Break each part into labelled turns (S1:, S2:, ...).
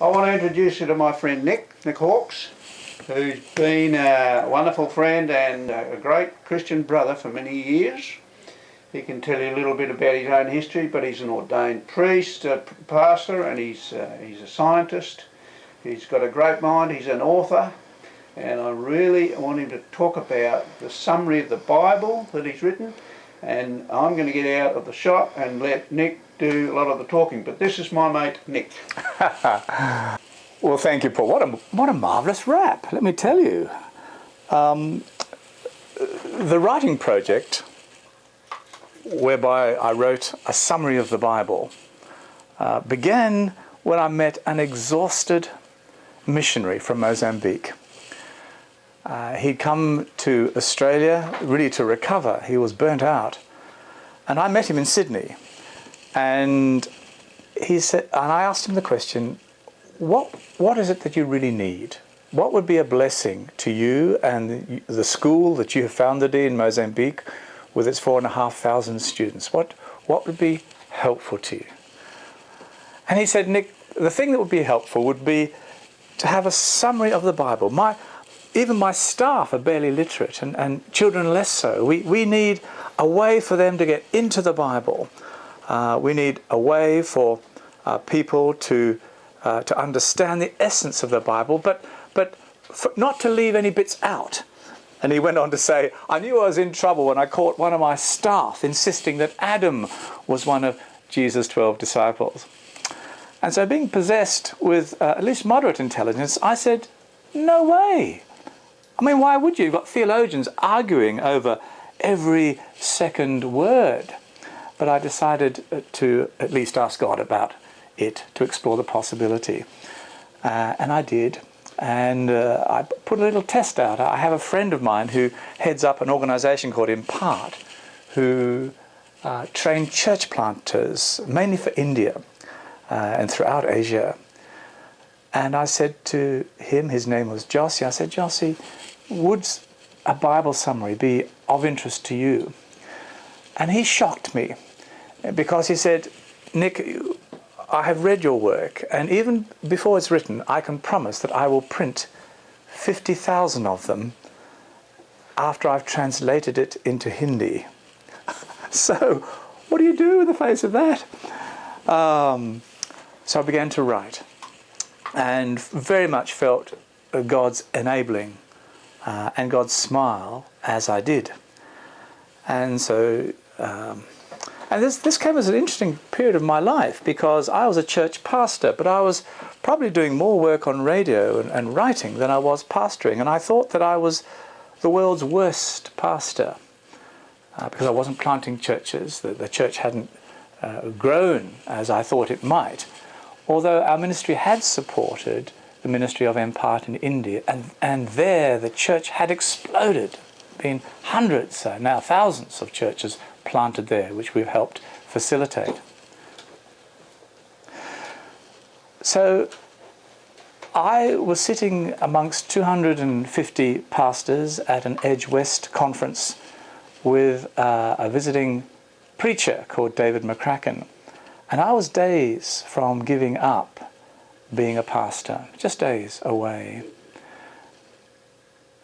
S1: I want to introduce you to my friend Nick Hawkes, who's been a wonderful friend and a great Christian brother for many years. He can tell you a little bit about his own history, but he's an ordained priest, pastor, and he's a scientist. He's got a great mind, he's an author, and I really want him to talk about the summary of the Bible that he's written, and I'm going to get out of the shot and let Nick do a lot of the talking, but this is my mate Nick.
S2: Well, thank you, Paul. What a marvellous rap, let me tell you. The writing project, whereby I wrote a summary of the Bible, began when I met an exhausted missionary from Mozambique. He'd come to Australia really to recover. He was burnt out. And I met him in Sydney. And he said, and I asked him the question, what is it that you really need? What would be a blessing to you and the school that you have founded in Mozambique with its 4,500 students? What would be helpful to you? And he said, Nick, the thing that would be helpful would be to have a summary of the Bible. Even my staff are barely literate, and children less so. We need a way for them to get into the Bible. We need a way for people to understand the essence of the Bible, but not to leave any bits out. And he went on to say, I knew I was in trouble when I caught one of my staff insisting that Adam was one of Jesus' 12 disciples. And so, being possessed with at least moderate intelligence, I said, no way. I mean, why would you? You've got theologians arguing over every second word. But I decided to at least ask God about it, to explore the possibility. And I did. And I put a little test out. I have a friend of mine who heads up an organisation called Impart, who train church planters, mainly for India and throughout Asia. And I said to him, his name was Jossie, I said, Jossie, would a Bible summary be of interest to you? And he shocked me, because he said, Nick, I have read your work, and even before it's written, I can promise that I will print 50,000 of them after I've translated it into Hindi. So, what do you do in the face of that? So I began to write, and very much felt God's enabling and God's smile as I did. And so, and this came as an interesting period of my life, because I was a church pastor, but I was probably doing more work on radio and writing than I was pastoring. And I thought that I was the world's worst pastor because I wasn't planting churches. The church hadn't grown as I thought it might, although our ministry had supported the ministry of Impart in India, and there the church had exploded. Been hundreds, now thousands of churches planted there, which we've helped facilitate. So I was sitting amongst 250 pastors at an Edge West conference with a visiting preacher called David McCracken, and I was days from giving up being a pastor, just days away.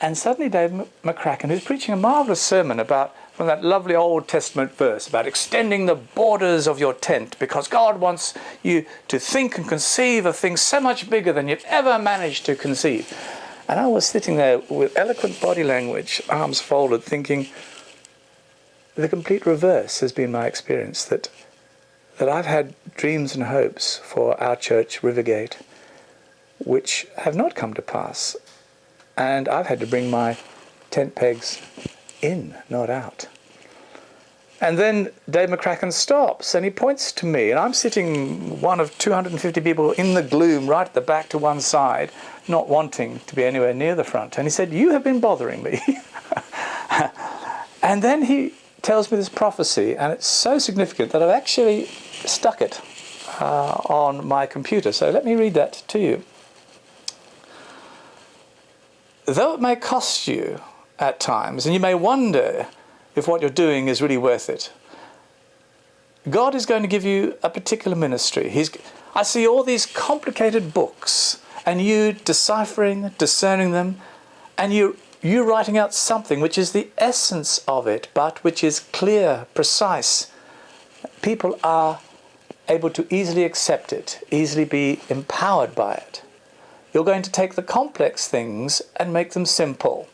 S2: And suddenly David McCracken, who's preaching a marvellous sermon from that lovely Old Testament verse about extending the borders of your tent, because God wants you to think and conceive of things so much bigger than you've ever managed to conceive. And I was sitting there with eloquent body language, arms folded, thinking, the complete reverse has been my experience, that I've had dreams and hopes for our church, Rivergate, which have not come to pass. And I've had to bring my tent pegs in, not out. And then Dave McCracken stops and he points to me, and I'm sitting one of 250 people in the gloom right at the back to one side, not wanting to be anywhere near the front. And he said, you have been bothering me. And then he tells me this prophecy, and it's so significant that I've actually stuck it on my computer. So let me read that to you. Though it may cost you at times, and you may wonder if what you're doing is really worth it, God is going to give you a particular ministry. I see all these complicated books, and you deciphering, discerning them, and you writing out something which is the essence of it, but which is clear, precise. People are able to easily accept it, easily be empowered by it. You're going to take the complex things and make them simple.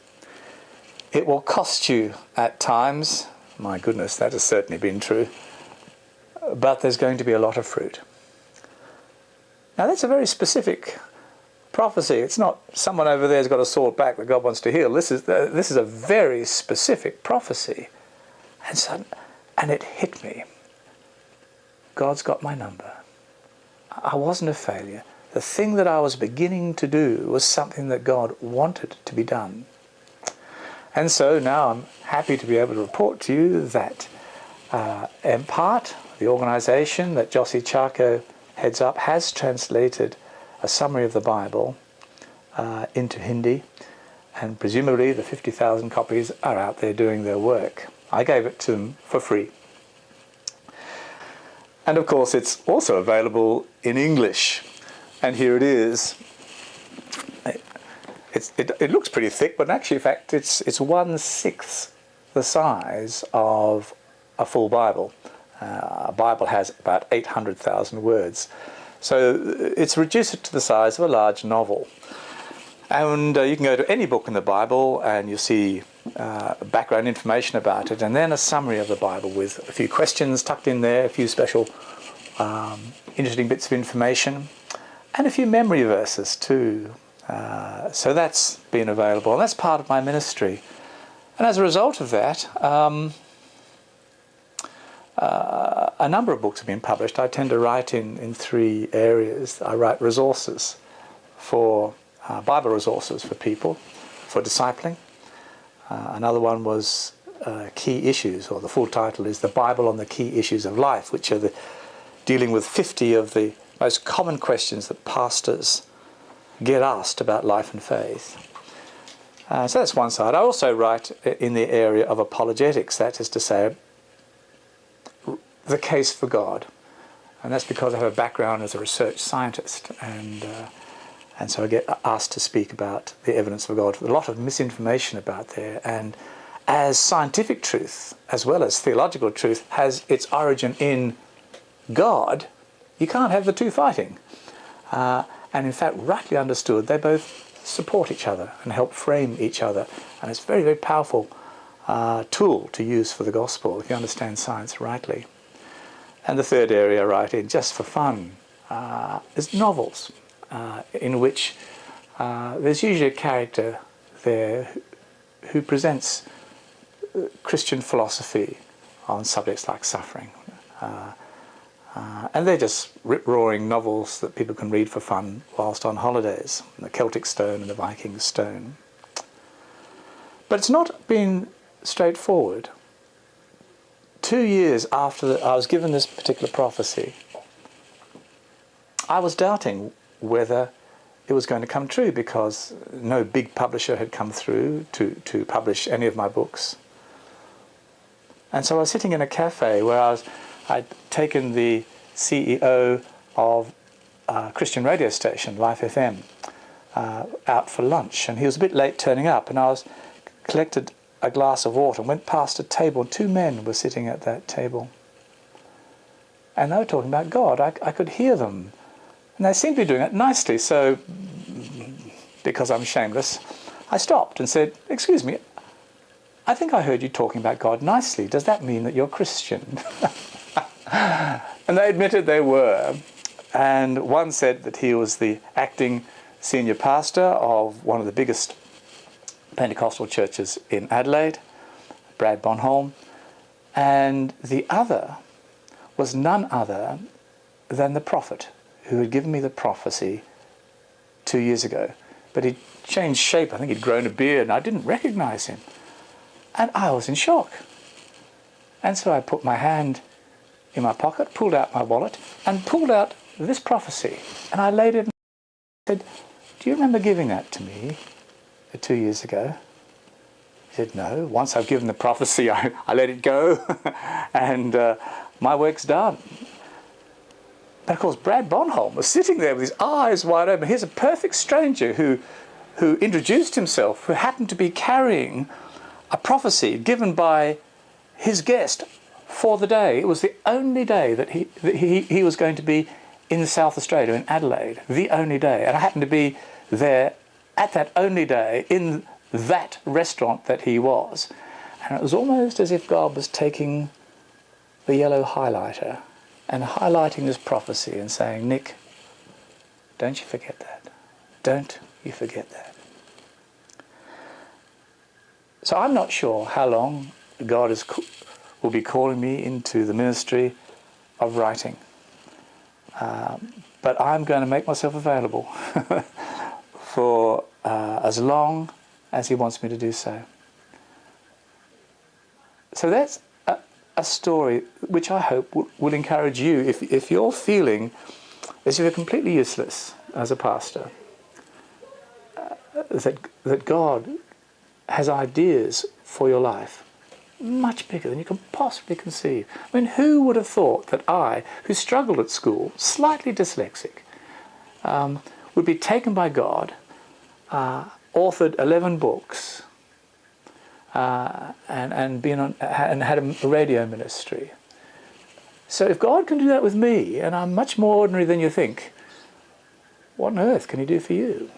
S2: It will cost you at times. My goodness, that has certainly been true. But there's going to be a lot of fruit. Now that's a very specific prophecy. It's not someone over there's got a sore back that God wants to heal. This is a very specific prophecy. And it hit me. God's got my number. I wasn't a failure. The thing that I was beginning to do was something that God wanted to be done. And so now I'm happy to be able to report to you that MPART, the organisation that Jossie Charco heads up, has translated a summary of the Bible into Hindi, and presumably the 50,000 copies are out there doing their work. I gave it to them for free. And of course it's also available in English. And here it is. It looks pretty thick, but actually, in fact, it's 1/6 the size of a full Bible. A Bible has about 800,000 words. So it's reduced it to the size of a large novel. And you can go to any book in the Bible and you'll see background information about it, and then a summary of the Bible with a few questions tucked in there, a few special interesting bits of information, and a few memory verses too. So that's been available, and that's part of my ministry. And as a result of that, a number of books have been published. I tend to write in three areas. I write resources for Bible resources for people, for discipling. Another one was Key Issues, or the full title is The Bible on the Key Issues of Life, which are dealing with 50 of the most common questions that pastors get asked about life and faith. So that's one side. I also write in the area of apologetics, that is to say, the case for God. And that's because I have a background as a research scientist, and so I get asked to speak about the evidence of God. There's a lot of misinformation about there, and as scientific truth, as well as theological truth, has its origin in God, you can't have the two fighting. And in fact, rightly understood, they both support each other and help frame each other. And it's a very, very powerful tool to use for the gospel if you understand science rightly. And the third area I write in, just for fun, is novels, in which there's usually a character there who presents Christian philosophy on subjects like suffering. And they're just rip-roaring novels that people can read for fun whilst on holidays. The Celtic Stone and the Viking Stone. But it's not been straightforward. 2 years after I was given this particular prophecy, I was doubting whether it was going to come true, because no big publisher had come through to publish any of my books. And so I was sitting in a cafe where I'd taken the CEO of a Christian radio station, Life FM, out for lunch, and he was a bit late turning up, and I collected a glass of water and went past a table, and 2 men were sitting at that table. And they were talking about God. I could hear them. And they seemed to be doing it nicely, so because I'm shameless, I stopped and said, "Excuse me, I think I heard you talking about God nicely. Does that mean that you're Christian?" And they admitted they were. And one said that he was the acting senior pastor of one of the biggest Pentecostal churches in Adelaide, Brad Bonholm. And the other was none other than the prophet who had given me the prophecy 2 years ago. But he'd changed shape. I think he'd grown a beard, and I didn't recognize him. And I was in shock. And so I put my hand in my pocket, pulled out my wallet, and pulled out this prophecy. And I laid it and said, "Do you remember giving that to me 2 years ago?" He said, "No. Once I've given the prophecy, I let it go, and my work's done." But of course, Brad Bonholm was sitting there with his eyes wide open. Here's a perfect stranger who introduced himself, who happened to be carrying a prophecy given by his guest for the day. It was the only day that he was going to be in South Australia, in Adelaide, the only day. And I happened to be there at that only day in that restaurant that he was. And it was almost as if God was taking the yellow highlighter and highlighting this prophecy and saying, Nick, don't you forget that. Don't you forget that. So I'm not sure how long God will be calling me into the ministry of writing. But I'm going to make myself available for as long as he wants me to do so. So that's a story which I hope will encourage you if you're feeling as if you're completely useless as a pastor, that God has ideas for your life much bigger than you can possibly conceive. I mean, who would have thought that I, who struggled at school, slightly dyslexic, would be taken by God, authored 11 books, and had a radio ministry. So if God can do that with me, and I'm much more ordinary than you think, what on earth can he do for you?